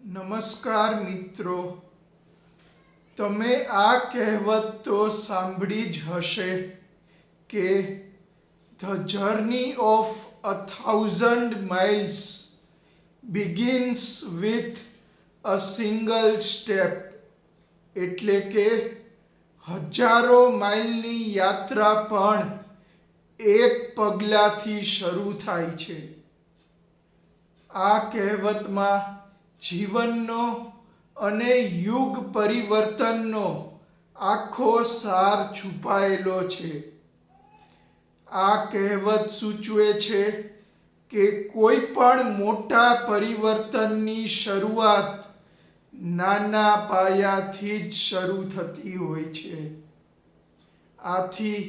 નમસ્કાર મિત્રો, તમે આ કહેવત તો સાંભળી જ હશે કે the journey of 1000 miles begins with a single step, એટલે કે હજારો માઇલની યાત્રા પણ એક પગલાથી શરૂ થાય છે. આ કહેવતમાં જીવનનો અને યુગ પરિવર્તનનો આખો સાર છુપાયેલો છે. આ કહેવત સૂચવે છે કે કોઈ પણ મોટા પરિવર્તનની શરૂઆત નાના પાયાથી જ શરૂ થતી હોય છે. આથી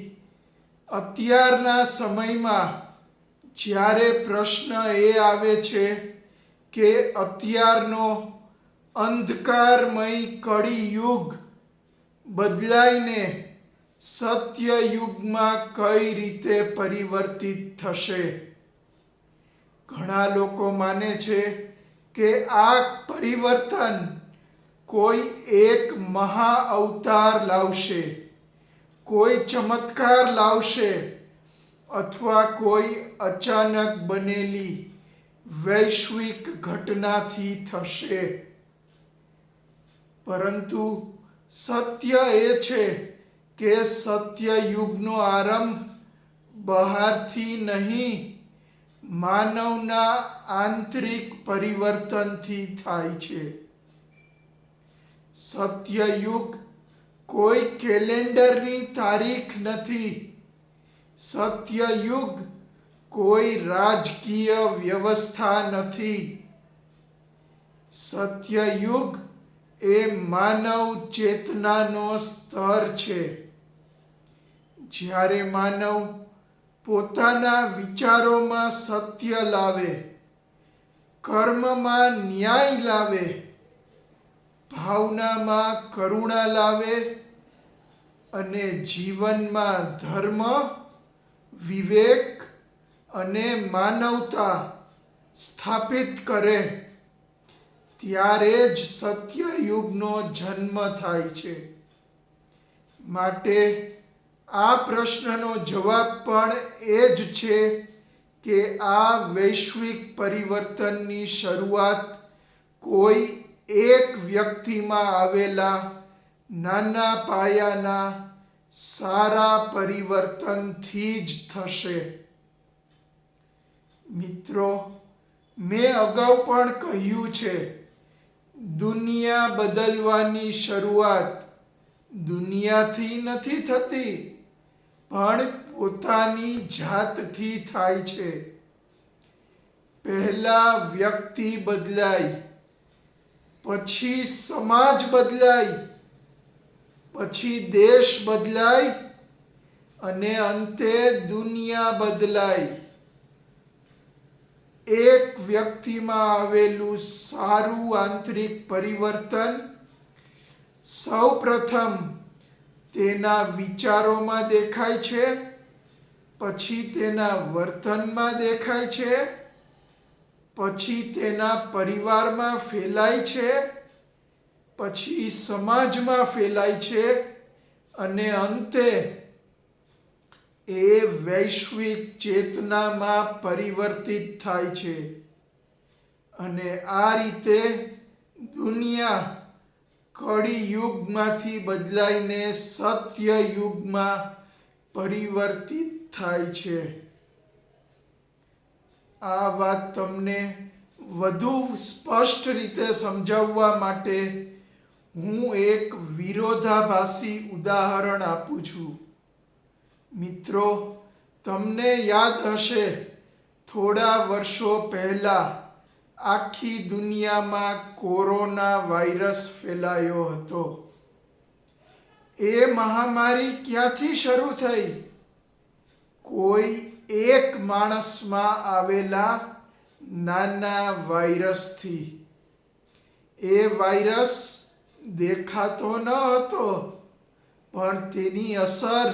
અત્યારના સમયમાં જ્યારે પ્રશ્ન એ આવે છે કે અત્યારનો અંધકારમય કળી યુગ બદલાઈને સત્ય યુગમાં કઈ રીતે પરિવર્તિત થશે, ઘણા લોકો માને છે કે આ પરિવર્તન કોઈ એક મહા અવતાર લાવશે, કોઈ ચમત્કાર લાવશે અથવા કોઈ અચાનક બનેલી વૈશ્વિક ઘટનાથી થશે. પરંતુ સત્ય એ છે કે સત્ય યુગનો આરંભ બહારથી નહીં, માનવના આંતરિક પરિવર્તનથી થાય છે. સત્ય યુગ કોઈ કેલેન્ડરની તારીખ નથી. સત્ય યુગ કોઈ રાજકીય વ્યવસ્થા નથી. સત્ય યુગ એ માનવ ચેતનાનો સ્તર છે. જ્યારે માનવ પોતાના વિચારોમાં સત્ય લાવે, કર્મમાં ન્યાય લાવે, ભાવનામાં કરુણા લાવે અને જીવનમાં ધર્મ, વિવેક અને માનવતા સ્થાપિત કરે, ત્યારે જ સત્ય યુગનો જન્મ થાય છે. માટે આ પ્રશ્નનો જવાબ પણ એ જ છે કે આ વૈશ્વિક પરિવર્તનની શરૂઆત કોઈ એક વ્યક્તિમાં આવેલા નાના પાયાના સારા પરિવર્તનથી જ થશે. મિત્રો, મેં અગાઉ પણ કહ્યું છે, દુનિયા બદલવાની શરૂઆત દુનિયાથી નથી થતી, પણ પોતાની જાતથી થાય છે. પહેલા વ્યક્તિ બદલાય, પછી સમાજ બદલાય, પછી દેશ બદલાય અને અંતે દુનિયા બદલાય. એક વ્યક્તિમાં આવેલું સારું આંતરિક પરિવર્તન સૌપ્રથમ તેના વિચારોમાં દેખાય છે, પછી તેના વર્તનમાં દેખાય છે, પછી તેના પરિવારમાં ફેલાય છે, પછી સમાજમાં ફેલાય છે અને અંતે એ વૈશ્વિક ચેતનામાં પરિવર્તિત થાય છે. અને આ રીતે દુનિયા કળી યુગમાંથી બદલાઈને સત્ય યુગમાં પરિવર્તિત થાય છે. આ વાત તમને વધુ સ્પષ્ટ રીતે સમજાવવા માટે હું એક વિરોધાભાસી ઉદાહરણ આપું છું. મિત્રો, તમને યાદ હશે, થોડા વર્ષો પહેલા આખી દુનિયામાં કોરોના વાયરસ ફેલાયો હતો. એ મહામારી ક્યાંથી શરૂ થઈ? કોઈ એક માણસમાં આવેલા નાના વાયરસથી. એ વાયરસ દેખાતો ન હતો, પણ તેની અસર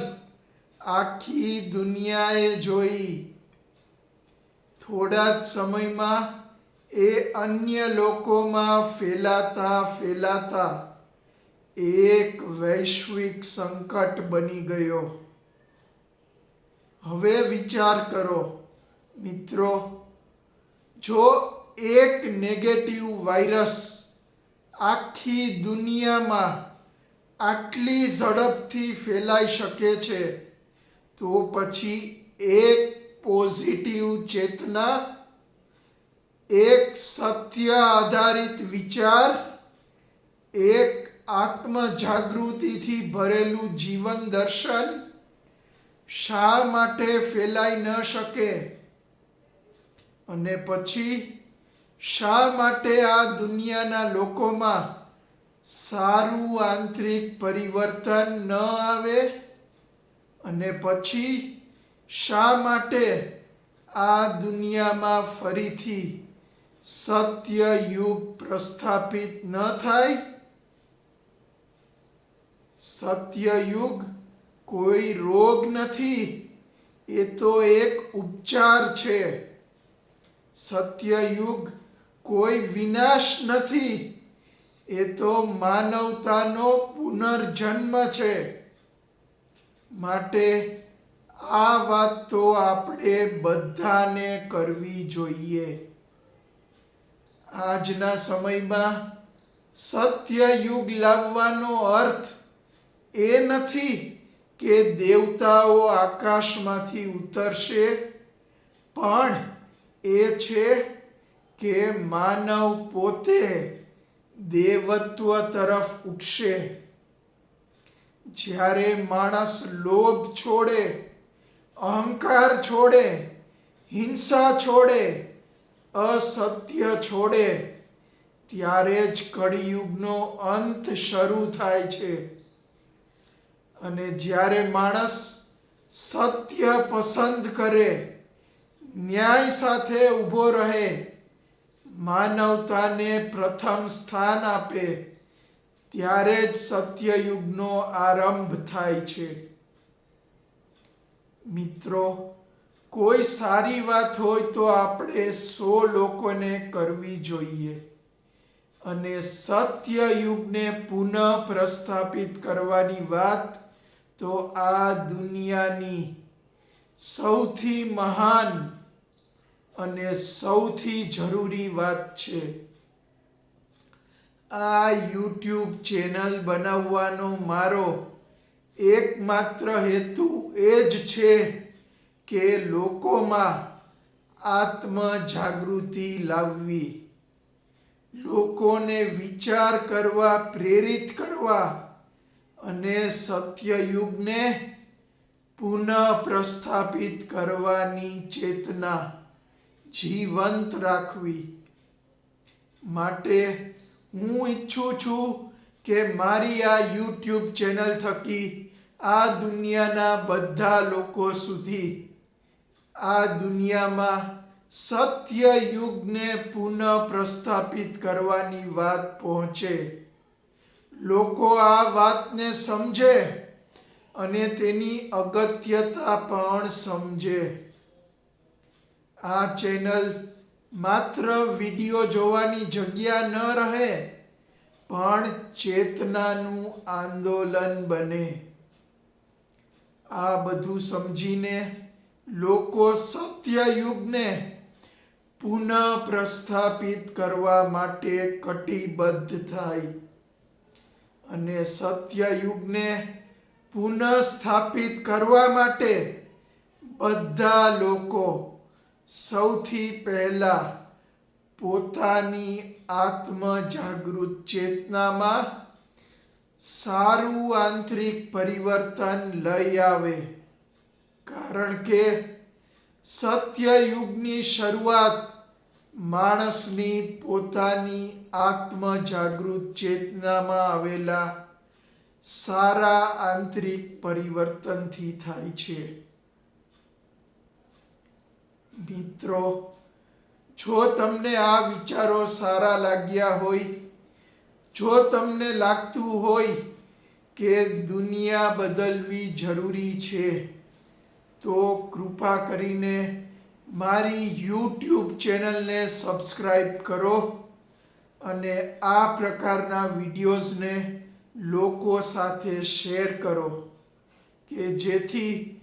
આખી દુનિયાએ જોઈ. થોડા જ સમયમાં એ અન્ય લોકોમાં ફેલાતા એક વૈશ્વિક સંકટ બની ગયો. હવે વિચાર કરો મિત્રો, જો એક નેગેટિવ વાયરસ આખી દુનિયામાં આટલી ઝડપથી ફેલાઈ શકે છે, તો પછી એક પોઝિટિવ ચેતના, એક સત્ય આધારિત વિચાર, એક આત્મ જાગૃતિથી ભરેલું જીવન દર્શન શા માટે ફેલાઈ ન શકે? અને પછી શા માટે આ દુનિયાના લોકોમાં સારું આંતરિક પરિવર્તન ન આવે? અને પછી શા માટે આ દુનિયામાં ફરીથી સત્ય યુગ પ્રસ્થાપિત ન થાય? સત્ય યુગ કોઈ રોગ નથી, એ તો એક ઉપચાર છે. સત્ય યુગ કોઈ વિનાશ નથી, એ તો માનવતાનો પુનર્જન્મ છે. માટે આ વાત તો આપણે બધાને કરવી જોઈએ. આજના સમયમાં સત્ય યુગ લાવવાનો અર્થ એ નથી કે દેવતાઓ આકાશમાંથી ઉતરશે, પણ એ છે કે માનવ પોતે દેવત્વ તરફ ઉઠશે. જ્યારે માણસ લોભ છોડે, અહંકાર છોડે, હિંસા છોડે, અસત્ય છોડે, ત્યારે જ કળિયુગનો અંત શરૂ થાય છે. અને જ્યારે માણસ સત્ય પસંદ કરે, ન્યાય સાથે ઊભો રહે, માનવતાને પ્રથમ સ્થાન આપે, ત્યારે જ સત્યયુગનો આરંભ થાય છે. મિત્રો, કોઈ સારી વાત હોય તો આપણે 100 લોકોને કરવી જોઈએ. અને સત્ય યુગને પુનઃ પ્રસ્થાપિત કરવાની વાત તો આ દુનિયાની સૌથી મહાન અને સૌથી જરૂરી વાત છે. આ YouTube ચેનલ બનાવવાનો મારો એકમાત્ર હેતુ એ જ છે કે લોકોમાં આત્મ જાગૃતિ લાવવી, લોકોને વિચાર કરવા પ્રેરિત કરવા અને સત્યયુગને પુનઃ પ્રસ્થાપિત કરવાની ચેતના જીવંત રાખવી. માટે હું ઈચ્છું છું કે મારી આ YouTube ચેનલ થકી આ દુનિયાના બધા લોકો સુધી આ દુનિયામાં સત્ય યુગને પુનઃ પ્રસ્થાપિત કરવાની વાત પહોંચે. લોકો આ વાતને સમજે અને તેની અગત્યતા પણ સમજે. આ ચેનલ માત્ર વિડિયો જોવાની જગ્યા ન રહે, પણ ચેતનાનું આંદોલન બને. આ બધું સમજીને લોકો સત્ય યુગને પુનઃ પ્રસ્થાપિત કરવા માટે કટિબદ્ધ થાય. અને સત્ય યુગને પુનઃ સ્થાપિત કરવા માટે બધા લોકો સૌથી પહેલા પોતાની આત્મ જાગૃત ચેતનામાં સારું આંતરિક પરિવર્તન લઈ આવે. કારણ કે સત્ય યુગની શરૂઆત માણસની પોતાની આત્મ જાગૃત ચેતનામાં આવેલા સારા આંતરિક પરિવર્તનથી થાય છે. મિત્રો, જો તમને આ વિચારો સારા લાગ્યા હોય, જો તમને લાગતું હોય કે દુનિયા બદલવી જરૂરી છે, તો કૃપા કરીને મારી YouTube ચેનલને સબસ્ક્રાઈબ કરો અને આ પ્રકારના વિડીયોઝને લોકો સાથે શેર કરો કે જેથી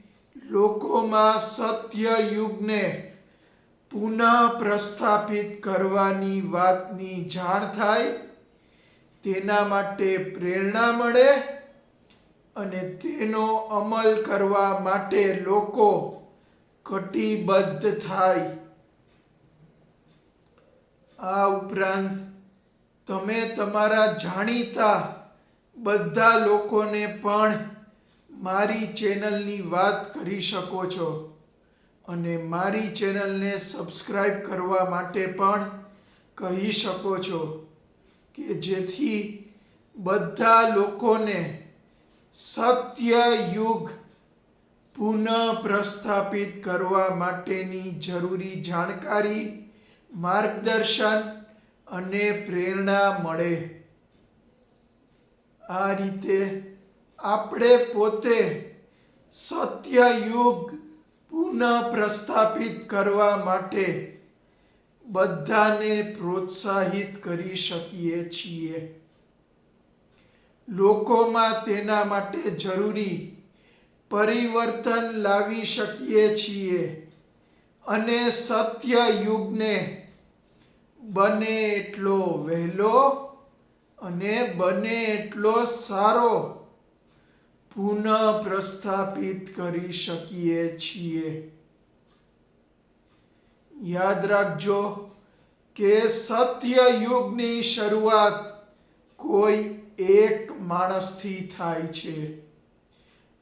લોકોમાં સત્ય યુગને પુનઃ પ્રસ્થાપિત કરવાની વાતની જાણ થાય, તેના માટે પ્રેરણા મળે અને તેનો અમલ કરવા માટે લોકો કટિબદ્ધ થાય. આ ઉપરાંત તમે તમારા જાણીતા બધા લોકોને પણ મારી ચેનલની વાત કરી શકો છો અને મારી ચેનલને સબસ્ક્રાઈબ કરવા માટે પણ કહી શકો છો કે જેથી બધા લોકોને સત્ય યુગ પુનઃ પ્રસ્થાપિત કરવા માટેની જરૂરી જાણકારી, માર્ગદર્શન અને પ્રેરણા મળે. આ રીતે આપણે પોતે સત્ય યુગ પુનઃ પ્રસ્થાપિત કરવા માટે બધાને પ્રોત્સાહિત કરી શકીએ છીએ. લોકોમાં તેના માટે જરૂરી પરિવર્તન લાવી શકીએ છીએ અને સત્ય યુગને બને એટલો વહેલો અને બને એટલો સારો પુનઃ પ્રસ્થાપિત કરી શકીએ છીએ. યાદ રાખજો કે સત્ય યુગની શરૂઆત કોઈ એક માણસથી થાય છે,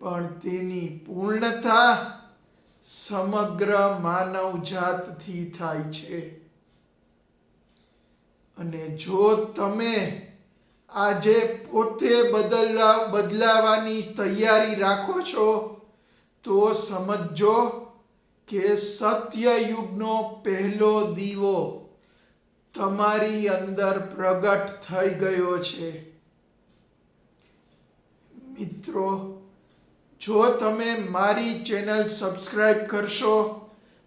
પણ તેની પૂર્ણતા સમગ્ર માનવજાતથી થાય છે. અને જો તમે આજે પોતે બદલાવાની તૈયારી રાખો છો તો સમજો કે સત્ય યુગનો પહેલો દીવો તમારી અંદર પ્રગટ થઈ ગયો છે. મિત્રો, જો તમે મારી ચેનલ સબસ્ક્રાઈબ કરશો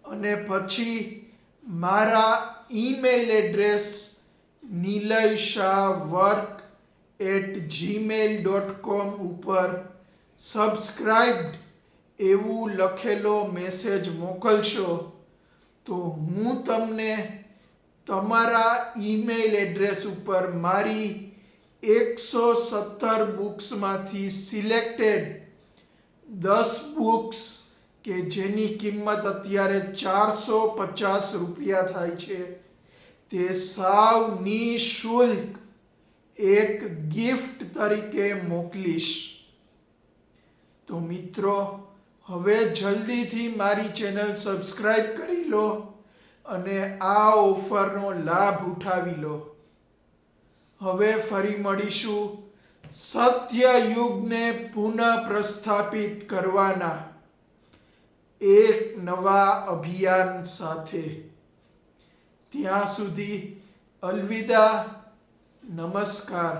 અને પછી મારા ઈમેલ એડ્રેસ nilayshahwork@gmail.com ઉપર સબસ્ક્રાઇબ્ડ એવું લખેલો મેસેજ મોકલશો તો હું તમને તમારા ઈમેલ એડ્રેસ ઉપર મારી 117 બુક્સમાંથી સિલેક્ટેડ 10 બુક્સ કે જેની કિંમત અત્યારે 450 રૂપિયા થાય છે, તે સાવ નિઃશુલ્ક એક ગિફ્ટ તરીકે મોકલીશ. તો મિત્રો, હવે જલ્દીથી મારી ચેનલ સબસ્ક્રાઈબ કરી લો અને આ ઓફરનો લાભ ઉઠાવી લો. હવે ફરી મળીશું સત્ય યુગને પુનઃ પ્રસ્થાપિત કરવાના એક નવા અભિયાન સાથે. ત્યાં સુધી અલવિદા, નમસ્કાર.